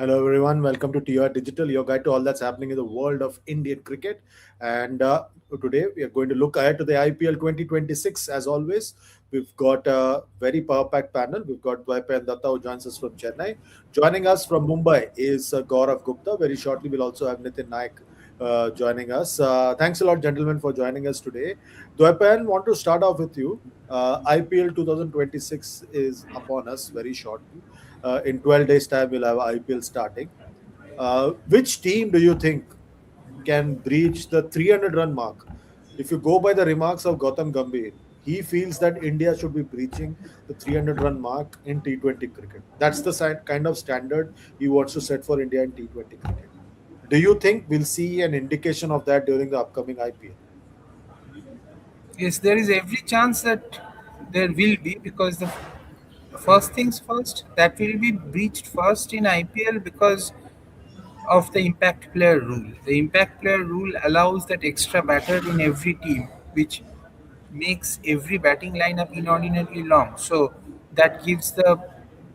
Hello, everyone. Welcome to TR Digital, your guide to all that's happening in the world of Indian cricket. And today we are going to look ahead to the IPL 2026. As always, we've got a very power-packed panel. We've got Dwaipa and Datta, who joins us from Chennai. Joining us from Mumbai is Gaurav Gupta. Very shortly, we'll also have Nitin Naik joining us. Thanks a lot, gentlemen, for joining us today. Dwaipa, I want to start off with you. IPL 2026 is upon us very shortly. In 12 days' time, we'll have IPL starting. Which team do you think can breach the 300 run mark? If you go by the remarks of Gautam Gambhir, he feels that India should be breaching the 300 run mark in T20 cricket. That's the kind of standard he wants to set for India in T20 cricket. Do you think we'll see an indication of that during the upcoming IPL? Yes, there is every chance that there will be because the first things first that will be breached first in IPL because of the impact player rule. The impact player rule allows that extra batter in every team, which makes every batting lineup inordinately long. So that gives the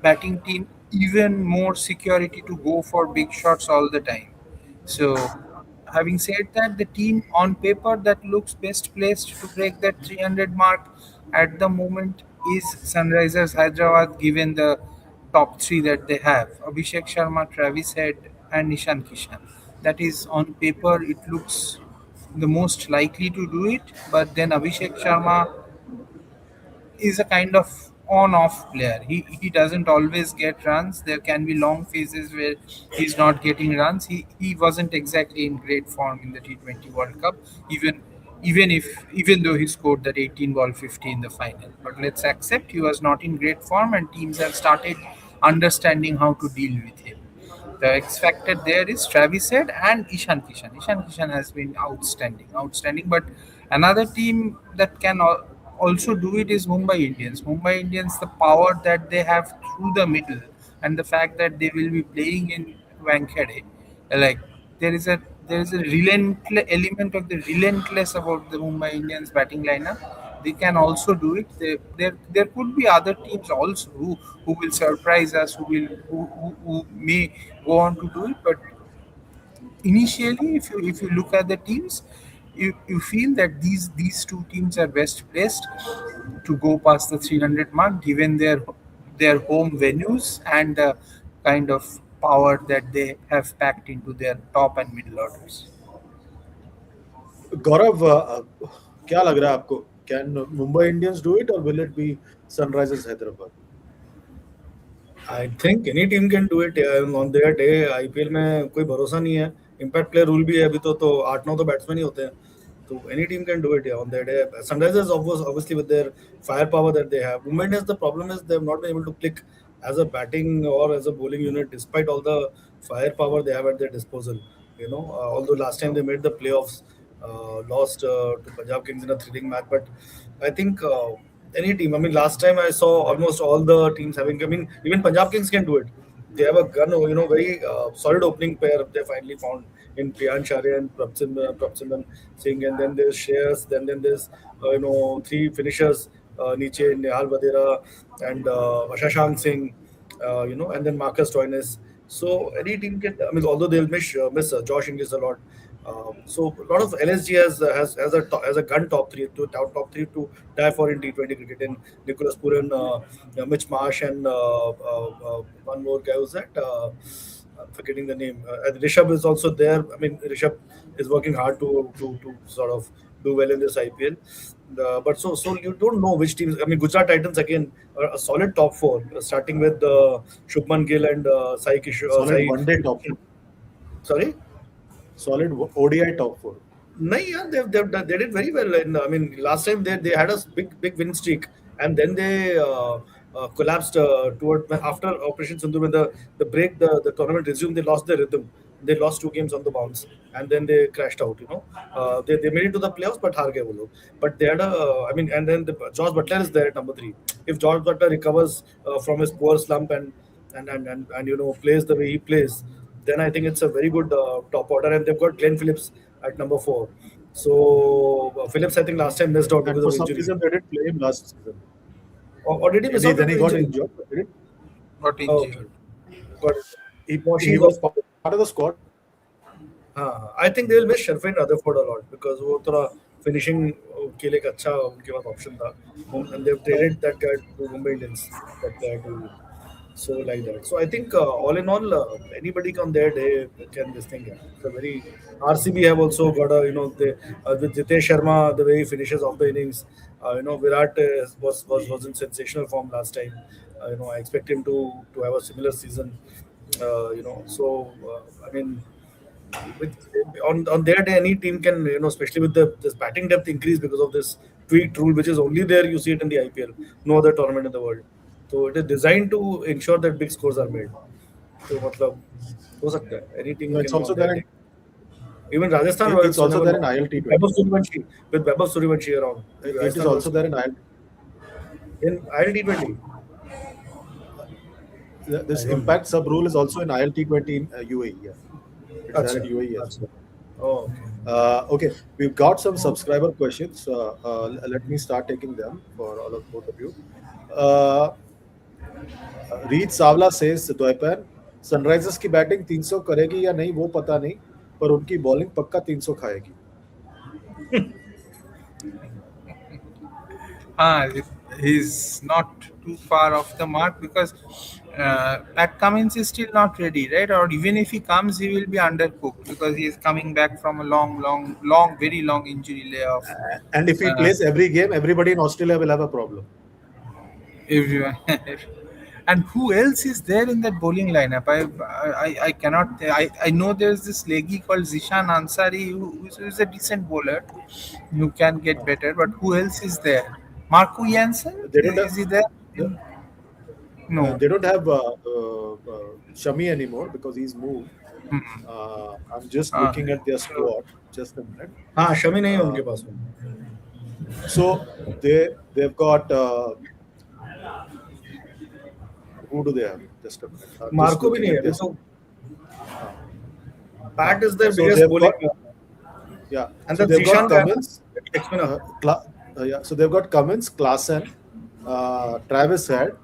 batting team even more security to go for big shots all the time. So, having said that, the team on paper that looks best placed to break that 300 mark at the moment is Sunrisers Hyderabad, given the top three that they have Abhishek Sharma, Travis Head, and Nishan Kishan. That is on paper, it looks the most likely to do it, but then Abhishek Sharma is a kind of on-off player. He doesn't always get runs. There can be long phases where he's not getting runs. He wasn't exactly in great form in the T20 World Cup, even though he scored that 18 ball 50 in the final. But let's accept he was not in great form, and teams have started understanding how to deal with him. The X factor there is Travis Head and Ishan Kishan. Ishan Kishan has been outstanding. But another team that can also do it is Mumbai Indians. Mumbai Indians, the power that they have through the middle, and the fact that they will be playing in Wankhede, like there is a relentless element of the relentless about the Mumbai Indians batting lineup. They can also do it. There could be other teams also who will surprise us, who may go on to do it. But initially, if you look at the teams, you feel that these two teams are best placed to go past the 300 mark, given their home venues and the kind of power that they have packed into their top and middle orders. गौरव क्या लग रहा है आपको can Mumbai Indians do it और will it be Sunrisers Hyderabad I think any team can do it on their day. IPL में कोई भरोसा नहीं है। इम्पैक्ट प्लेयर रूल भी है अभी तो 8-9 तो बैट्समैन ही होते हैं, तो any team can do it on their day. Sunrisers obviously with their firepower that they have. Mumbai Indians, the problem is they have not been able to click as a batting or as a bowling unit despite all the firepower they have at their disposal. Although last time they made the playoffs, lost to Punjab Kings in a thrilling match, but I think any team. I mean, last time I saw almost all the teams having. I mean, even Punjab Kings can do it. They have a gun, very solid opening pair. They finally found in Priyan Sharia and Prabsimran Singh, and then there's Shreyas. Then there's three finishers, Niche, Nehal Vadera, and Shashank Singh. And then Marcus Stoinis. So any team can. I mean, although they'll miss Josh Inglis a lot. So a lot of LSG has a gun top three to die for in T20 cricket. And Nicholas Puran, Mitch Marsh, and one more guy was that. I'm forgetting the name. Rishabh is also there. I mean, Rishabh is working hard to sort of do well in this IPL. But so you don't know which teams. I mean, Gujarat Titans again are a solid top four, starting with Shubman Gill and Sai Kishore. solid one day top 4 Sorry. solid ODI top 4 No, yeah, they did very well. I mean, last time they had a big win streak, and then they collapsed toward after Operation Sindoor. When the break the tournament resumed, they lost their rhythm. They lost 2 games on the bounce, and then they crashed out. They made it to the playoffs, but har gaye wo log. But they had I mean, and then George Butler is there at number 3. If George Butler recovers from his poor slump and plays the way he plays, then I think it's a very good top order. And they've got Glenn Phillips at number 4. So Phillips, I think last time missed out and because for of some injury. reason they didn't play him last season. Or did he miss out Then due he to got injury? injured. Did it? Got Oh, okay, injured. got it. Hiposhi he is was also part of the squad. हाँ, I think they will miss Sherfin Rutherford a lot because वो थोड़ा finishing के लिए एक अच्छा उनके पास option था. And they've traded that guy to Mumbai Indians. That guy to so like that. So I think all in all, anybody on their day can this thing. Yeah. It's a very RCB have also got a they with Jitesh Sharma the way he finishes off the innings. Virat was in sensational form last time. I expect him to have a similar season. So I mean with on their day, any team can especially with the this batting depth increase because of this tweaked rule, which is only there you see it in the IPL, no other tournament in the world. So it is designed to ensure that big scores are made. So मतलब हो सकता है any team No, it's can also on there their in day. Even Rajasthan it's Royals, you also never there in know. IL With Vaibhav Suryavanshi around, It is Rajasthan also Royals there in IL. in IL T20. I This don't know. impact sub rule is also in IL T20 in UAE. Yeah, it's there at Acha, UAE as well. acha. Oh, okay. Okay, we've got some subscriber questions. Let me start taking them for all of both of you. Uh, रीत सावला says द्वैपन Sunrisers की batting 300 करेगी या नहीं वो पता नहीं पर उनकी बॉलिंग पक्का 300 खाएगी. Ah, he's not too far off the mark because Pat Cummins is still not ready, right? Or even if he comes, he will be undercooked because he is coming back from a very long injury layoff. And if he Uh, plays every game, everybody in Australia will have a problem. everyone. And who else is there in that bowling lineup? I cannot. I know there's this leggy called Zishan Ansari who's a decent bowler who can get better, but who else is there? Marco Jansen They don't have is he there? the, No. they don't have Shami anymore because he's moved. Hmm. I'm just looking at their So, squad. Just a minute. हाँ शमी नहीं है Uh, उनके पास में. so they've got who do they have? Just a minute. I'm just Marco भी looking नहीं है at अभी their तो. uh, Pat is their so biggest they've got bowling, yeah. and So then they've got Zishan guy Cummins. ex spinner. Yeah. So they've got Cummins, Klassen, Travis Head,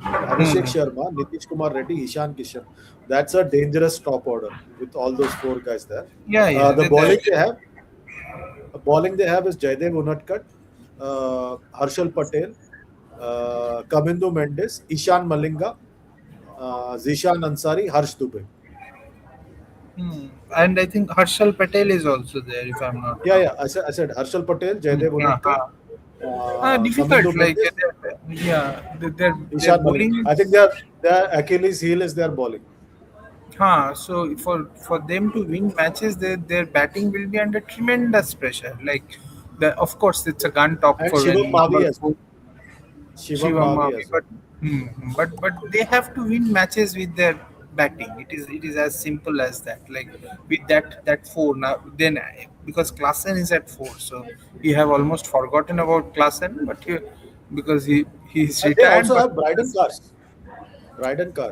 Abhishek hmm. Sharma, Nitish Kumar Reddy, Ishan Kishan. That's a dangerous top order with all those four guys there. Yeah, yeah. The bowling they have is Jaidev Unadkat, Harshal Patel, Kamindu Mendes, Ishan Malinga, Zishan Ansari, Harsh Dubey. Hmm. And I think Harshal Patel is also there, if I'm not Yeah, wrong. yeah. I said Harshal Patel, Hmm. Jaidev Unadkat, Difficult. Kamindu Like, Mendes, yeah, their Ishan Malinga. bowling I think is. their Achilles heel is their bowling. So for them to win matches, their batting will be under tremendous pressure. Like, of course, it's a gun talk And for a Shivam number Mavi as well. four. Shivam Shivam Mavi Mavi, as well. but they have to win matches with their batting. It is as simple as that. Like with that four now, then because Klassen is at four, so we have almost forgotten about Klassen, but because he's And they retired, also but have Bryden Cars. Bryden Cars.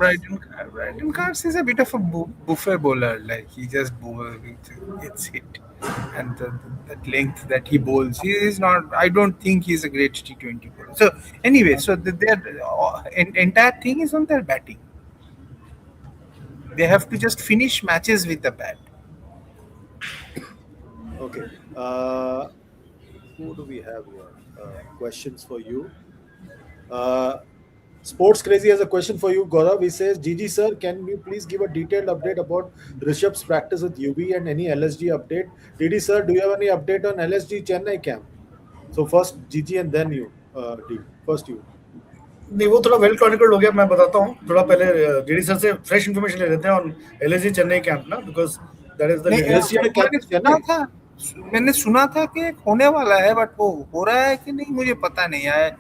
Bryden Cars is a bit of a buffet bowler. Like he just gets hit, and that length that he bowls, he is not. I don't think he's a great T20 bowler. So anyway, so their entire thing is on their batting. They have to just finish matches with the bat. Okay. Uh, who do we have here? Questions for you. Uh, Sports Crazy has a question for you, Gaurav. He says, Gigi sir, can you please give a detailed update about Rishabh's practice with UV and any LSG update? Didi sir, do you have any update on LSG Chennai camp? So first Gigi and then you, D. First you. नहीं वो थोड़ा well क्रॉनिकल्ड हो गया. मैं बताता हूँ थोड़ा पहले जेडी सर से फ्रेश इन्फॉर्मेशन ले लेते हैं ऑन एलएसजी चेन्नई कैंप ना बिकॉज दैट इज द नहीं लेटेस्ट. LSG का camp मैंने in सुना Chennai. था मैंने सुना था कि एक होने वाला है बट वो हो रहा है कि नहीं मुझे पता नहीं है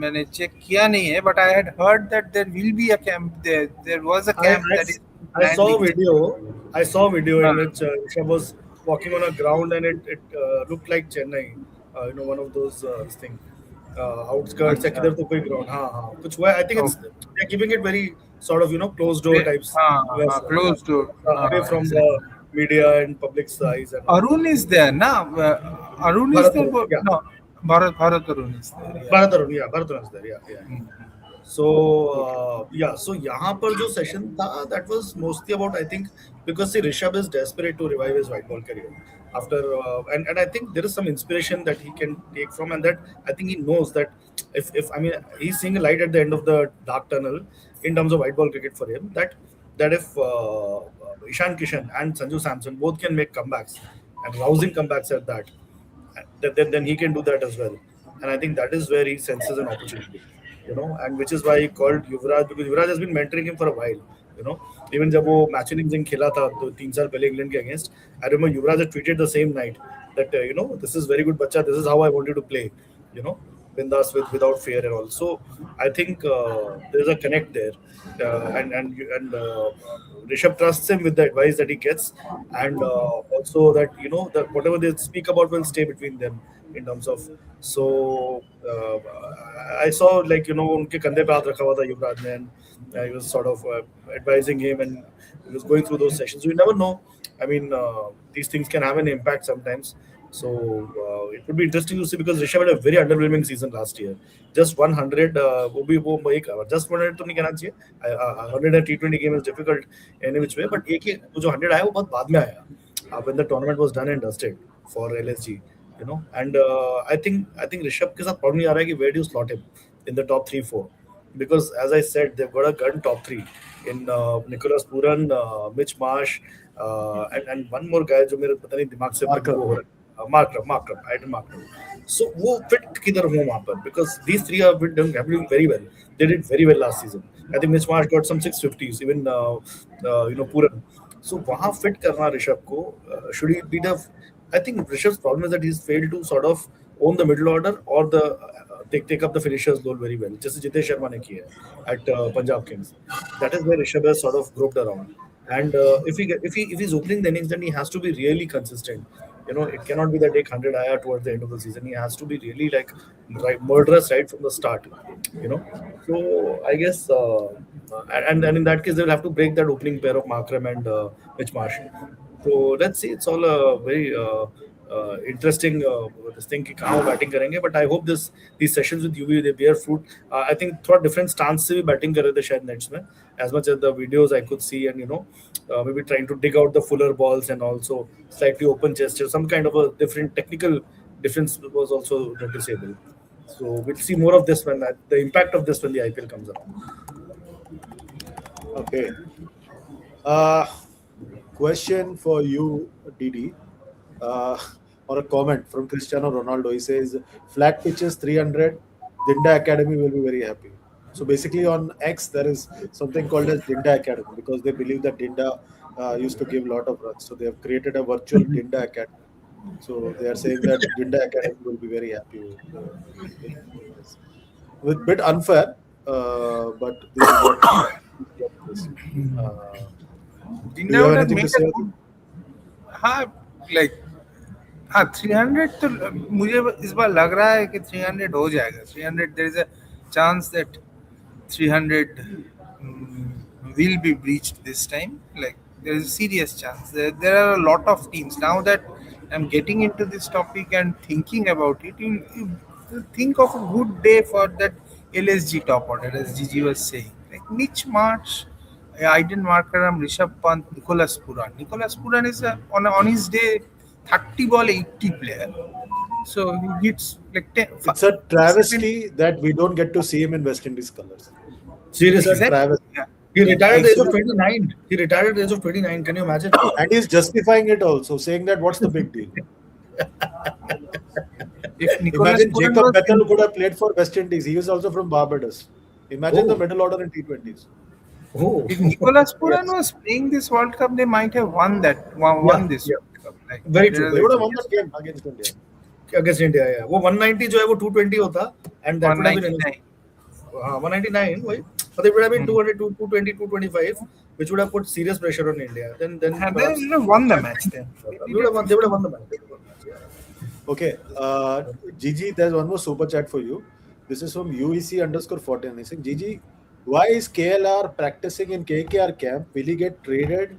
मैंने चेक किया नहीं है but I had heard that there will be a camp there was a I, camp I that is I saw planned a in video. I saw a video in हाँ which Rishabh was walking on a ground and it looked like Chennai. One of those this thing. Outskirts या अच्छा किधर तो कोई ground. हाँ हाँ कुछ हुआ है. I think it's okay they're keeping it very sort of closed door types. हाँ हाँ वैसा क्लोज डोर away हाँ from the exactly media and public's eyes and all. Arun is there ना Arun is Bharat there yeah. no Bharat Arun is there yeah Bharat Arun, yeah, Bharat Arun is there, yeah, yeah. So Okay. yeah, so यहाँ पर जो session था, that was mostly about, I think, because see Rishabh is desperate to revive his white ball career after and I think there is some inspiration that he can take from, and that I think he knows that if I mean he's seeing a light at the end of the dark tunnel in terms of white ball cricket for him, that if Ishan Kishan and Sanju Samson both can make comebacks and rousing comebacks at that, then he can do that as well. And I think that is where he senses an opportunity, and which is why he called Yuvraj, because Yuvraj has been mentoring him for a while. You know, even जब वो match winning जिंग खेला था तो 3 साल पहले England के against, I remember Yuvraj had tweeted the same night that this is very good बच्चा, this is how I want you to play, you know, bindas without fear and all. So I think there's a connect there, and Rishabh trusts him with the advice that he gets, and also that that whatever they speak about will stay between them in terms of. So I saw, like, उनके कंधे पे हाथ रखा हुआ था युवराज ने, and he was sort of advising him, and he was going through those sessions. You never know. I mean, these things can have an impact sometimes. So it would be interesting to see, because Rishabh had a very underwhelming season last year. Just 100, वो भी वो एक just 100 तो नहीं कहना चाहिए. 100 at T20 game is difficult any which way, but एक ही वो जो 100 आया वो बहुत बाद में आया. When the tournament was done and dusted for LSG, and I think Rishabh के साथ problem ये आ रहा है कि where do you slot him in the top 3-4, because as I said, they've got a gun top three in Nicholas Puran, Mitch Marsh, and one more guy जो मेरे पता नहीं दिमाग से Marker. वो हो रहा है. Markram, Aiden Markram. So वो fit किधर हो वहाँ पर, because these three have been doing very well. They did very well last season. I think Mitch Marsh got some 650s, even Puran. So वहाँ fit करना ऋषभ को, should he be the? I think Rishabh's problem is that he's failed to sort of own the middle order, or the take up the finishers role very well, just as Jitesh Sharma ने किया है at Punjab Kings. That is where Rishabh has sort of groped around. And if he's opening the innings, then he has to be really consistent. It cannot be that एक 100 आया towards the end of the season. He has to be really, like, murderous right from the start. So I guess, and in that case, they'll have to break that opening pair of Markram and Mitch Marsh. So let's see. It's all a very interesting this thing कि कहाँ वो batting करेंगे. But I hope these sessions with UV, they bear fruit. I think थोड़ा different stance से भी batting कर रहे थे शायद नेट्स में, as much as the videos I could see, and maybe trying to dig out the fuller balls, and also slightly open gesture, some kind of a different technical difference was also noticeable. So we'll see more of this the impact of this when the IPL comes around. Okay. Uh, Question for you, Didi, uh, or a comment from Cristiano Ronaldo. He says, flat pitches 300, Dinda Academy will be very happy. So basically, on X, there is something called as Dinda Academy, because they believe that Dinda used to give a lot of runs. So they have created a virtual Dinda Academy. So they are saying that Dinda Academy will be very happy with this. With bit unfair, but this is what it is. Do you Dinda have would have anything to made say? a good, हाँ, like, हाँ, 300 तो मुझे इस बार लग रहा है कि 300 हो जाएगा. 300, there is a chance that 300 will be breached this time. Like, there is a serious chance. There are a lot of teams now that I'm getting into this topic and thinking about it. You think of a good day for that LSG top order, as Gigi was saying, like Mitch Marsh, Aiden Markram, Rishabh Pant, Nicholas Puran. Nicholas Puran is on his day 30 ball 80 player. So he hits like 10, It's a 7. travesty that we don't get to see him in West Indies colors. It's a Seriously, Exactly. travesty. Yeah. he retired at the age of Exactly. 29. He retired at the age of 29. Can you imagine? And he's justifying it also, saying that what's the big deal? If Nicholas Imagine Puran Jacob was Bethel could have played for West Indies. He was also from Barbados. Imagine the Oh, middle order in T20s. oh, if Nicholas Puran yes, was playing this World Cup, they might have won that yeah, won this yeah. World Cup. Like Very there true, are They very would have true. won that game against India. Against India, yeah. वो 190 जो है वो 220 होता, and that would have been 199. 199, वही. But it would have been Hmm. 200, 220, 225, which would have put serious pressure on India. Then And they perhaps would have won the match then. we would have won. They would have won the match. Okay. Gigi, there's one more super chat for you. This is from UEC_14. He's saying, Gigi, why is KLR practicing in KKR camp? Will he get traded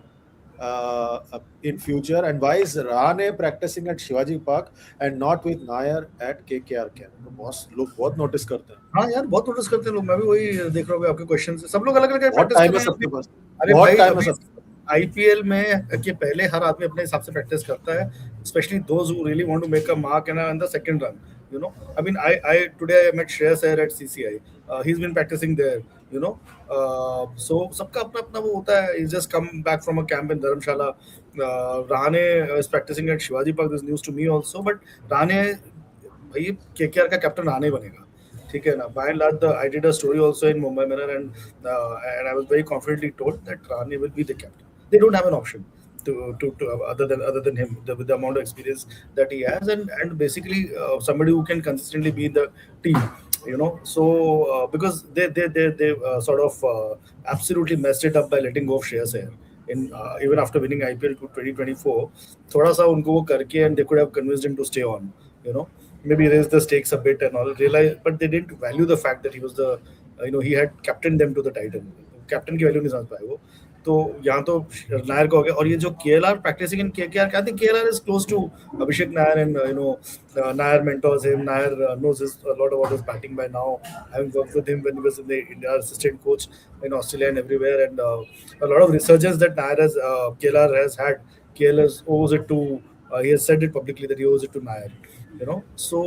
in future, and why is Rane practicing at Shivaji Park and not with Nair at KKR camp? तो boss लोग बहुत notice करते हैं. हाँ यार, बहुत notice करते हैं लोग। मैं भी वही देख रहा हूँ आपके क्वेश्चन से, सब लोग अलग अलग बहुत प्रैक्टिस कर टाइम है रहे हैं अभी। सबके पास. अरे बहुत भाई टाइम है अभी सबके पास. आईपीएल में के पहले हर आदमी अपने हिसाब से प्रैक्टिस करता है, specially those who really want to make a mark in the second run, you know. I mean I today I met Shreyas Iyer at CCI, he is been practicing there, you know. So सबका अपना अपना वो होता है। He just come back from a camp in Dharamshala. Rane is practicing at Shivaji park, this news to me also. But Rane भाई KKR का captain Rane बनेगा, ठीक है ना। By and large I did a story also in Mumbai Mirror, and I was very confidently told that Rane will be the captain. They don't have an option to other than him, with the amount of experience that he has, and basically somebody who can consistently be in the team, you know. So because they sort of absolutely messed it up by letting go of Shreyas Iyer in even after winning IPL to 2024, थोड़ा सा उनको वो करके, and they could have convinced him to stay on, you know, maybe raise the stakes a bit and all, realize, but they didn't value the fact that he was the he had captained them to the title. Captain की value नहीं समझ पाए वो। तो यहाँ तो नायर का हो गया। और ये जो KLR practicing in KKR, I think KLR is close to Abhishek Nayar, and Nair mentors him. Nair knows a lot about his batting by now, having worked with him when he was in the India assistant coach in Australia and everywhere. And a lot of resurgence that Nair has, KLR has had, KLR owes it to, he has said it publicly that he owes it to Nair, you know. So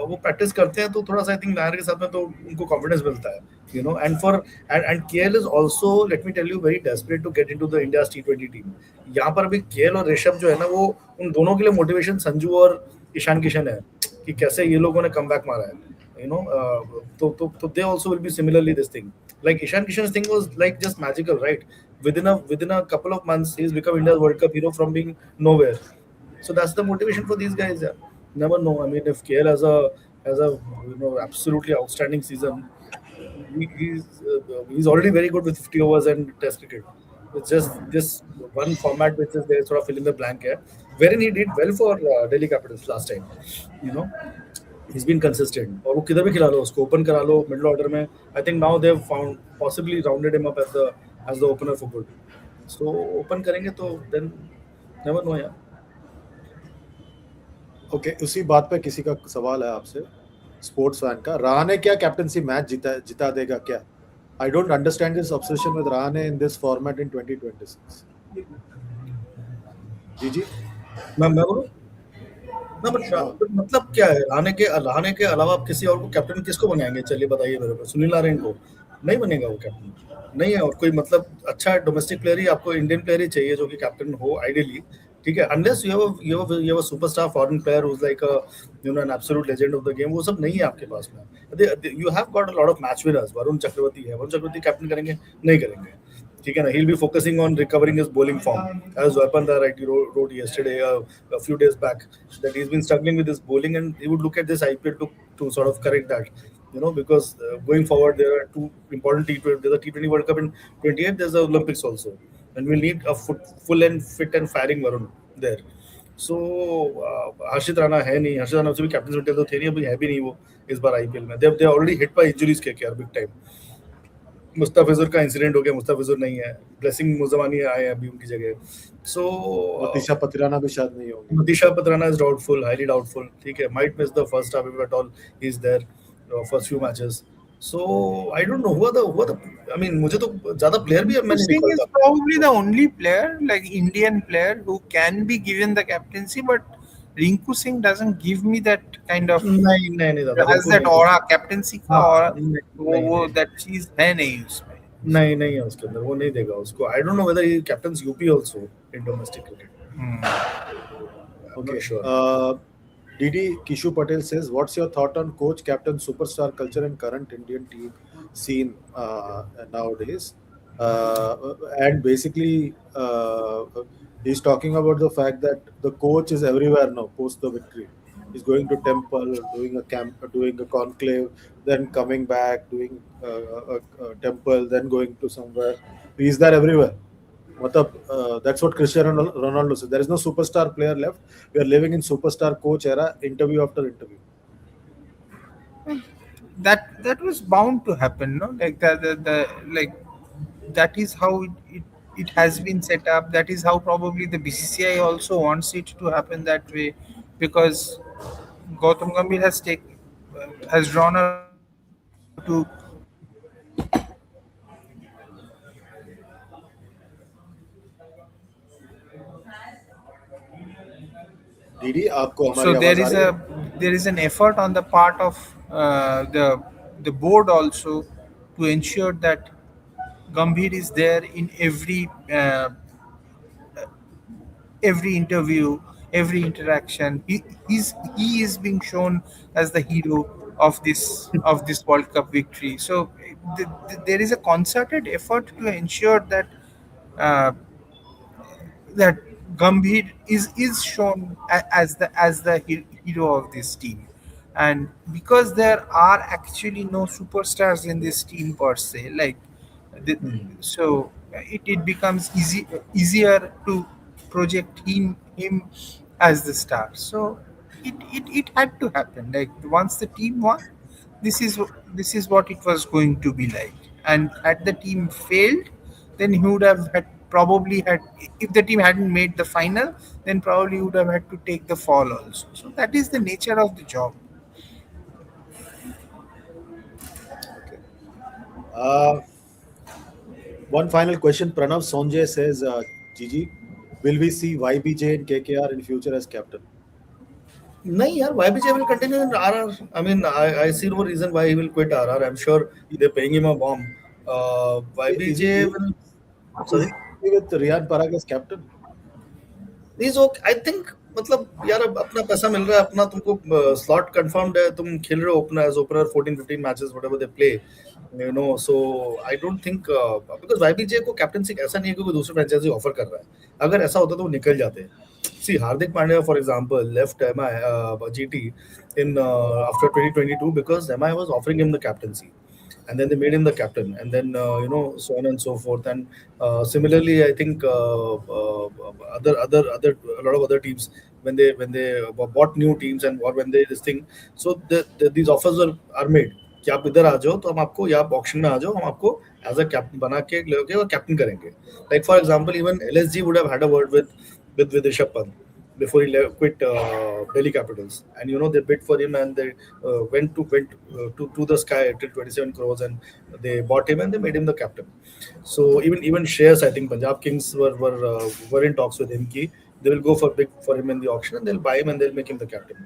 वो practice करते हैं तो थोड़ा सा I think Nair के साथ में तो उनको कॉन्फिडेंस मिलता है, you know. And for and KL is also, let me tell you, very desperate to get into the India's T20 team. यहाँ पर अभी केएल और ऋषभ जो है ना, वो उन दोनों के लिए मोटिवेशन संजू और ईशान किशन है कि कैसे ये लोगों ने कम बैक मारा है, you know. तो they also will be similarly this thing. Like Ishan Kishan's thing was like just magical, right? Within a couple of months, he's become India's World Cup hero from being nowhere. So that's the motivation for these guys. Yeah. Never know. I mean, if KL has a absolutely outstanding season, he's already very good with 50 overs and Test cricket. It's just this one format which is there, sort of fill in the blank here, wherein he did well for Delhi Capitals last time. You know, he's been consistent. और वो किधर भी खिला लो उसको, open करा लो middle order में, I think now they have found possibly rounded him up as the opener for good. So open करेंगे तो देन नेवर नो यार। ओके, उसी बात पे किसी का सवाल है आपसे, स्पोर्ट्स फैन का. रहाणे क्या कैप्टनसी मैच जिता देगा क्या? I don't understand this obsession with Rahane in this format in 2026. जी जी. मैं बोलूं ना, हाँ. but मतलब क्या है, राणे के अलावा आप किसी और को कैप्टन किसको बनाएंगे? चलिए बताइए मेरे को। सुनील नारायण को नहीं बनेगा वो कैप्टन, नहीं है। और कोई मतलब अच्छा डोमेस्टिक प्लेयर ही आपको, इंडियन प्लेयर ही चाहिए जो कि कैप्टन हो आइडियली, ठीक है। Unless you have a superstar foreign player who is like a an absolute legend of the game, वो सब नहीं है आपके पास में। You have got a lot of match winners. Varun Chakravarthy है, वरुण चक्रवर्ती कैप्टन करेंगे? नहीं करेंगे, ठीक है ना। He'll be focusing on recovering his bowling form, as Vipanda wrote yesterday, a few days back, that he's been struggling with his bowling, and he would look at this IPL to sort of correct that, you know, because going forward there are two important T20. There's a T20 World Cup in 28. There's the Olympics also, and we'll need a full and fit and firing Varun there. So हर्षित राणा है नहीं, हर्षित राणा से भी captain तो थे नहीं, अभी है भी नहीं वो इस बार आईपीएल में। They already hit by injuries के बिग टाइम। मुस्तफिजुर का इंसिडेंट हो गया, मुस्तफिजुर नहीं है, ब्लेसिंग मुजवानी आए हैं अभी उनकी जगह। सो मतीशा पतिराना भी शायद नहीं होंगे. Matheesha Pathirana is doubtful, highly doubtful, ठीक है। Might miss the first half if at all he is there, first few matches. So I don't know who the I mean मुझे तो ज्यादा प्लेयर भी अब मैं Rinku नहीं Singh is निकालता। probably the only player, like Indian player, who can be given the captaincy, but Rinku Singh doesn't give me that kind of, नहीं नहीं नहीं दादा, has रिंकू that नहीं है। aura, captaincy का हाँ aura, नहीं नहीं वो नहीं that चीज है नहीं उसमें. नहीं नहीं है उसके अंदर, वो नहीं देगा उसको। आई don't know whether he captains UP also in domestic cricket, I am Okay. Not sure. Didi Kishu Patel says, "What's your thought on coach, captain, superstar culture in current Indian team scene nowadays?" And basically, he's talking about the fact that the coach is everywhere now post the victory. He's going to temple, doing a camp, doing a conclave, then coming back, doing a temple, then going to somewhere. He's there everywhere. That's what Cristiano Ronaldo said. There is no superstar player left. We are living in superstar coach era, interview after interview. That was bound to happen, no? Like the like that is how it it has been set up. That is how probably the BCCI also wants it to happen that way, because Gautam Gambhir has drawn a line now to DD आपको so हमारी आवाज आ रही है? there is an effort on the part of the board also to ensure that Gambhir is there in every interview, every interaction. He is being shown as the hero of this World Cup victory. So there is a concerted effort to ensure that uh, that Gambhir is shown as the hero of this team, and because there are actually no superstars in this team per se, like the, so it becomes easier to project him as the star. So it had to happen. Like once the team won, this is what it was going to be like. And had the team failed, then he would have had probably had if the team hadn't made the final, then probably he would have had to take the fall also. So that is the nature of the job. Okay. Uh, One final question. Pranav Sonjay says, Gigi, will we see YBJ in KKR in future as captain? नहीं यार, YBJ will continue in RR. I mean, I see no reason why he will quit RR. I'm sure they're paying him a bomb. Is YBJ he, will. is Sorry. he with Riyan Parag as captain? Is okay I think, मतलब यार अब अपना पैसा मिल रहा है, अपना तुमको slot confirmed है, तुम खेल रहे हो opener as opener 14-15 matches whatever they play, you know. So I don't think, because YBJ को कैप्टनसी ऐसा नहीं है कि कोई दूसरी फ्रेंचाइजी ऑफर कर रहा है. अगर ऐसा होता तो वो निकल जाते. See Hardik Pandya for example left MI GT in after 2022 because MI was offering him the captaincy, and then they made him the captain, and then so on and so forth. And similarly, I think other a lot of other teams, when they bought new teams, and or when they this thing, so these offers are made कि आप इधर आ जाओ तो हम आपको, या आप auction में आ जाओ, हम आपको एज अ कैप्टन बना के लेके और कैप्टन करेंगे. Like for example even LSG would have had a word with Rishabh Pant before he quit Delhi Capitals, and they bid for him, and they went to the sky till 27 crores, and they bought him and they made him the captain. So even shares, I think Punjab Kings were in talks with him ki they will go for big for him in the auction, and they'll buy him and they'll make him the captain.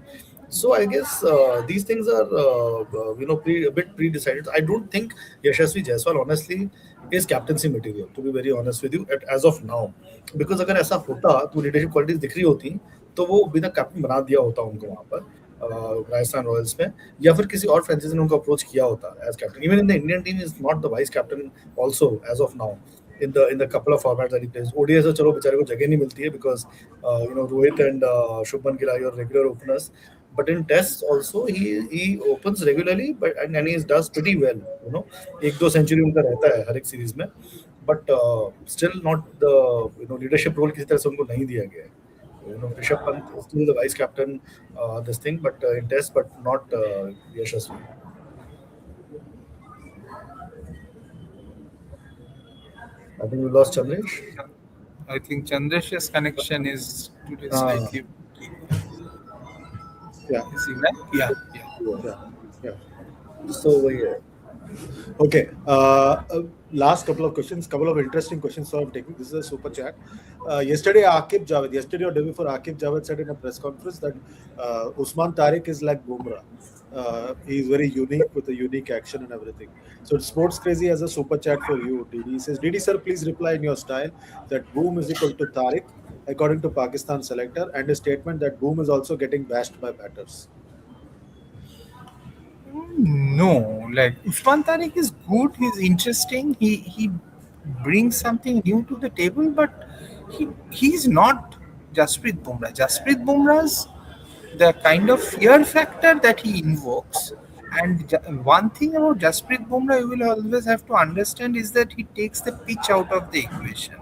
So I guess these things are a bit pre-decided. I don't think Yashasvi Jaiswal honestly is captaincy material, to be very honest with you, as of now. Because अगर ऐसा होता तो leadership qualities दिख रही होती तो वो अभी तक कैप्टन बना दिया होता उनको वहां पर राजस्थान रॉयल्स में, या फिर किसी और फ्रेंचाइजी ने उनको अप्रोच किया होता as captain. Even in the Indian team is not the vice captain also as of now in the couple of formats that he plays. ODI से चलो बेचारे को जगह नहीं मिलती है because Rohit and Shubman Gill are your regular openers. But in tests also he opens regularly, but and he does pretty well. एक दो सेंचुरी उनका रहता है हर एक सीरीज में, but still not the leadership role किसी तरह से उनको नहीं दिया गया है. Rishabh Pant is still the vice captain, this thing, but in test, but not Yashasvi. I think we lost Chandresh. I think Chandrash's connection is today Uh, slightly. Yeah. Is he back? Yeah, yeah. Yeah. Yeah. so वही है. Okay. Last couple of questions, couple of interesting questions. So I'm taking this is a super chat. Yesterday or day before, Akib Javed said in a press conference that Usman Tariq is like Bumrah. He is very unique with a unique action and everything. So Sports Crazy has a super chat for you, Didi. He says, Didi sir, please reply in your style that Boom is equal to Tariq according to Pakistan selector, and a statement that Boom is also getting bashed by batters. No, like Usman Tariq is good. He's interesting. He brings something new to the table, but he's not Jasprit Bumrah. Jasprit Bumrah's the kind of fear factor that he invokes. And one thing about Jasprit Bumrah you will always have to understand is that he takes the pitch out of the equation.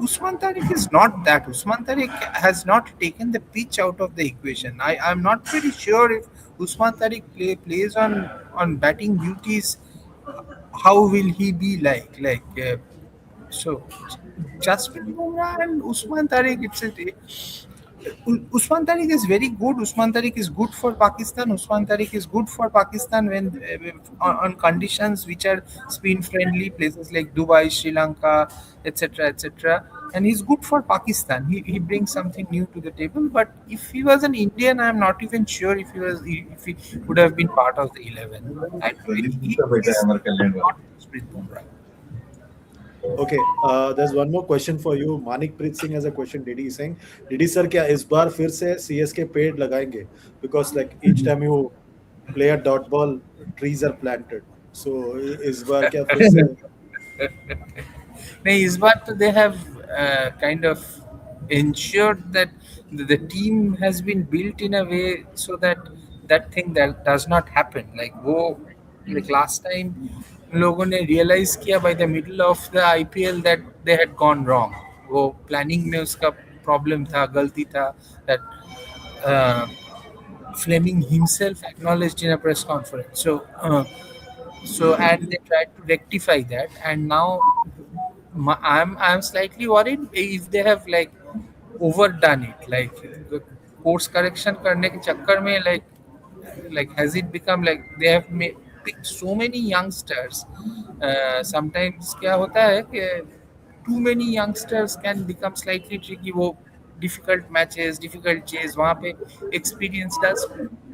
Usman Tariq is not that. Usman Tariq has not taken the pitch out of the equation. I'm not very sure if Usman Tariq plays on batting duties, how will he be like? So Jasprit Bumrah and Usman Tariq, Usman Tariq is very good. Usman Tariq is good for Pakistan. Usman Tariq is good for Pakistan when on conditions which are spin friendly, places like Dubai, Sri Lanka, etc., etc. And he's good for Pakistan. He brings something new to the table. But if he was an Indian, I'm not even sure if he would have been part of the 11. And he is not Jasprit Bumrah. Okay, there's one more question for you. Manik Preet Singh has a question. Didi is saying, Didi sir, क्या इस बार फिर से CSK पेड़ लगाएंगे? Because like each time you play a dot ball, trees are planted. So इस बार क्या फिर से? नहीं इस बार तो they have kind of ensured that the team has been built in a way so that that thing that does not happen like वो like last time लोगों ने realize किया by the middle of the IPL that they had gone wrong वो planning में उसका problem था गलती था that uh, Fleming himself acknowledged in a press conference so and they tried to rectify that and now I'm slightly worried if they have like overdone it like the course correction करने के चक्कर में like has it become like they have picked so many youngsters sometimes क्या होता है कि too many youngsters can become slightly tricky वो difficult matches difficult chase वहाँ पे experience does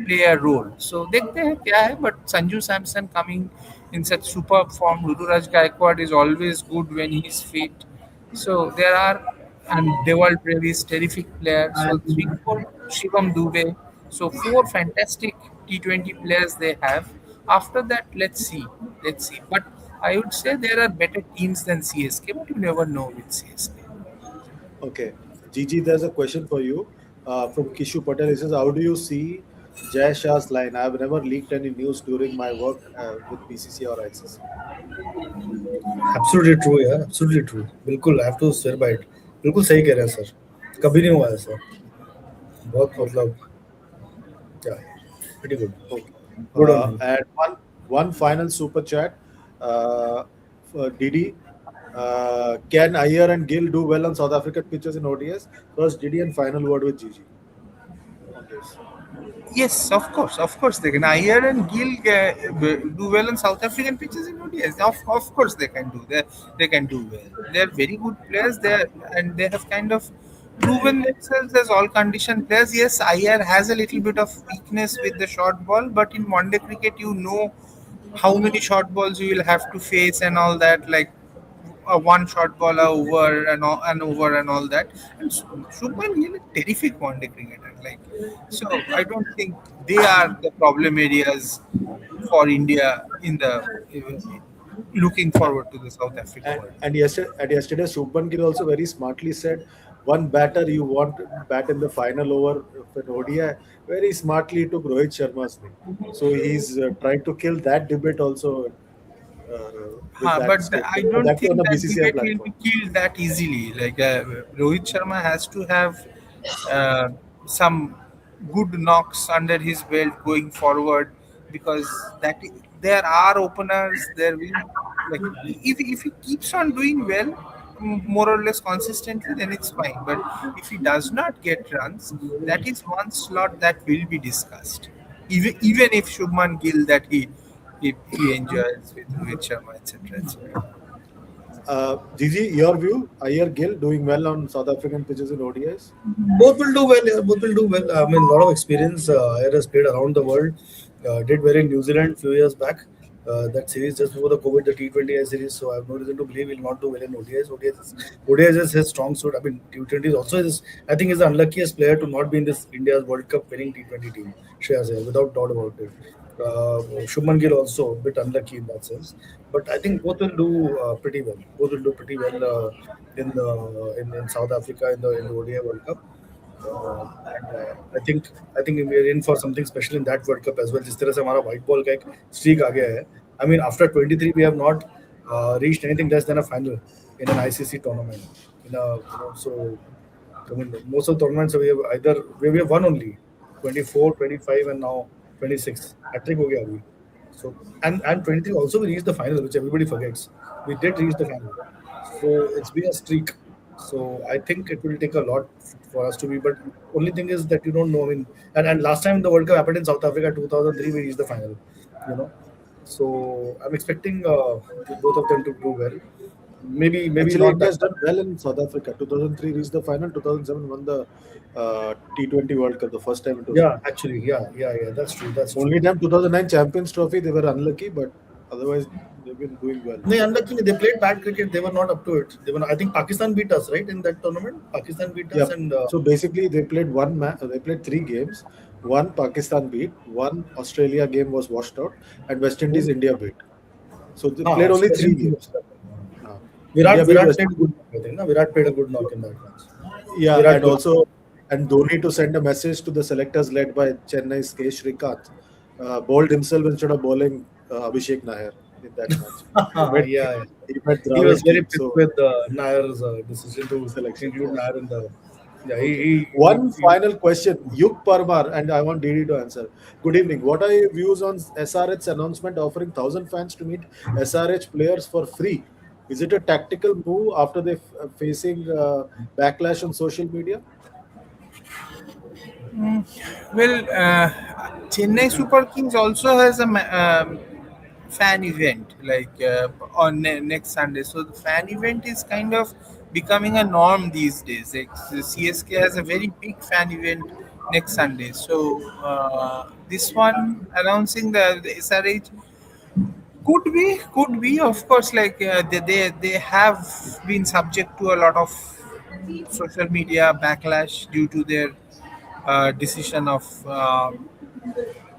play a role so देखते हैं क्या है but Sanju Samson coming in such superb form Ruturaj Gaikwad is always good when he is fit so there are and Dewald Brevis terrific player so 3 4 Shivam Dube so four fantastic T20 players they have after that let's see but I would say there are better teams than CSK, but you never know with CSK. Okay, Gigi, there's a question for you from Kishu Patel. He says, how do you see Jay Shah's line? I've never leaked any news during my work with BCC or ICC. Absolutely true यार, absolutely true, बिल्कुल I have to swear by it, बिल्कुल सही कह रहे हैं sir, कभी नहीं हुआ ऐसा, बहुत मतलब क्या, pretty good, Okay. good on him. And one final super chat. Uh, for Didi, can Iyer and Gill do well on South African pitches in ODS? First, Didi, and final word with Gigi on this. Yes, of course they can. Iyer and Gill do well on South African pitches in ODIs. Of course they can do. They can do well. They're very good players. And they have kind of proven themselves as all condition players. Yes, Iyer has a little bit of weakness with the short ball, but in one day cricket, you know how many short balls you will have to face and all that. Like a one shot ball over and all that. And Shubman Gill is a terrific one day cricketer. Like so, I don't think they are the problem areas for India in the looking forward to the South Africa World Cup. And yesterday, Shubman Gill also very smartly said, one batter you want bat in the final over of an ODI. Very smartly took Rohit Sharma's name. So he's trying to kill that debate also with that I statement. And don't that too on think a that BCCI debate will be platform. killed that easily. Like Rohit Sharma has to have uh, some good knocks under his belt going forward because there are openers. There will like if he keeps on doing well, more or less consistently, then it's fine. But if he does not get runs, that is one slot that will be discussed. Even if Shubman Gill that he enjoys with Rohit Sharma, etc., etc. Gigi, your view? Iyer Gill doing well on South African pitches in ODIs? Both will do well. Yeah, both will do well. I mean, a lot of experience. Ayer has played around the world. Did well in New Zealand few years back. That series just before the COVID, the T20I series. So I have no reason to believe he'll not do well in ODIs. ODIs is his strong suit. I mean, T20 is also his. I think he's the unluckiest player to not be in this India's World Cup winning T20 team. Shreyas Iyer, without doubt about it. Shubman Gill also a bit unlucky in that sense. But I think both will do pretty well. Both will do pretty well in South Africa in the ODI World Cup. And I think we are in for something special in that World Cup as well. जिस तरह से हमारा white ball का एक streak आ गया है. I mean, after 23, we have not reached anything less than a final in an ICC tournament. So I mean, most of the tournaments we have won only 24, 25, and now 26. Hat-trick हो गया अभी. So and 23 also we reached the final, which everybody forgets. We did reach the final. So it's been a streak. So I think it will take a lot for us to be. But only thing is that you don't know. I mean, and last time the World Cup happened in South Africa, 2003, we reached the final. You know, so I'm expecting both of them to do well. Maybe Actually, not India that has much. done well in South Africa. 2003 reached the final. 2007 won the T20 World Cup, the first time it was Yeah, won. actually, yeah. That's true. That's true. Only them 2009 Champions Trophy they were unlucky, but otherwise they've been doing well. No, unluckily they played bad cricket. They were not up to it. They were. I think Pakistan beat us, right, in that tournament. Pakistan beat us, Yep. and So basically, they played one match. They played three games. One Pakistan beat. One Australia game was washed out, and West Indies India beat. So they played only West three Indies. games. Uh, India beat Virat West played a Indies. good knock, I think. No? Virat played a good knock in that match. Yeah, Virat and played. also and Dhoni to send a message to the selectors led by Chennai's K. Srikanth, bowled himself instead of bowling Abhishek Nair in that match. He met Yeah. he met He was Dravid very clean. pissed So with Nair's decision to selections, include yeah. Nair in the. Yeah, Okay. he, One he final question, Yuk Parmar, and I want Didi to answer. Good evening. What are your views on SRH's announcement offering 1,000 fans to meet SRH players for free? Is it a tactical move after they facing backlash on social media? Well, Chennai Super Kings also has a fan event on next Sunday. So the fan event is kind of becoming a norm these days. Like, the CSK has a very big fan event next Sunday. So this one announcing the SRH could be of course, they have been subject to a lot of social media backlash due to their decision of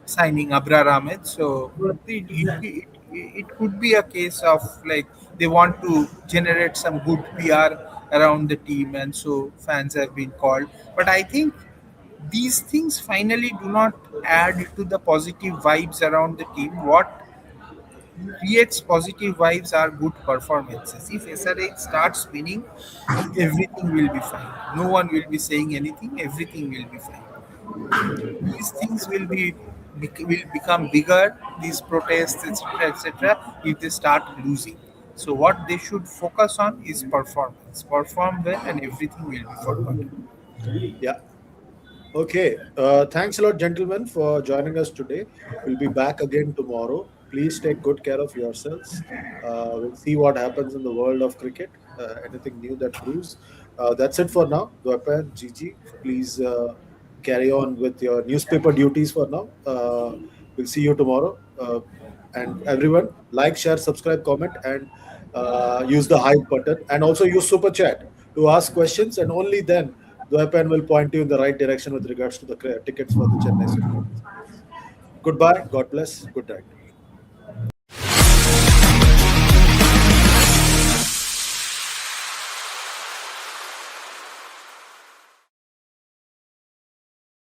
signing Abrar Ahmed. So it could be a case of like they want to generate some good PR around the team, and so fans have been called. But I think these things finally do not add to the positive vibes around the team. What creates positive vibes are good performances. If SRH starts winning, everything will be fine. No one will be saying anything. Everything will be fine. These things will become bigger, these protests, etc., if they start losing. So what they should focus on is performance. Perform well and everything will be forgotten. Yeah. Okay. Thanks a lot, gentlemen, for joining us today. We'll be back again tomorrow. Please take good care of yourselves. We'll see what happens in the world of cricket. Anything new that brews. That's it for now. Dwapar, Gigi, please carry on with your newspaper duties for now. We'll see you tomorrow. And everyone, like, share, subscribe, comment, and use the hype button. And also use super chat to ask questions. And only then the weapon will point you in the right direction with regards to the tickets for the Chennai Super Kings matches. Goodbye. God bless. Good night.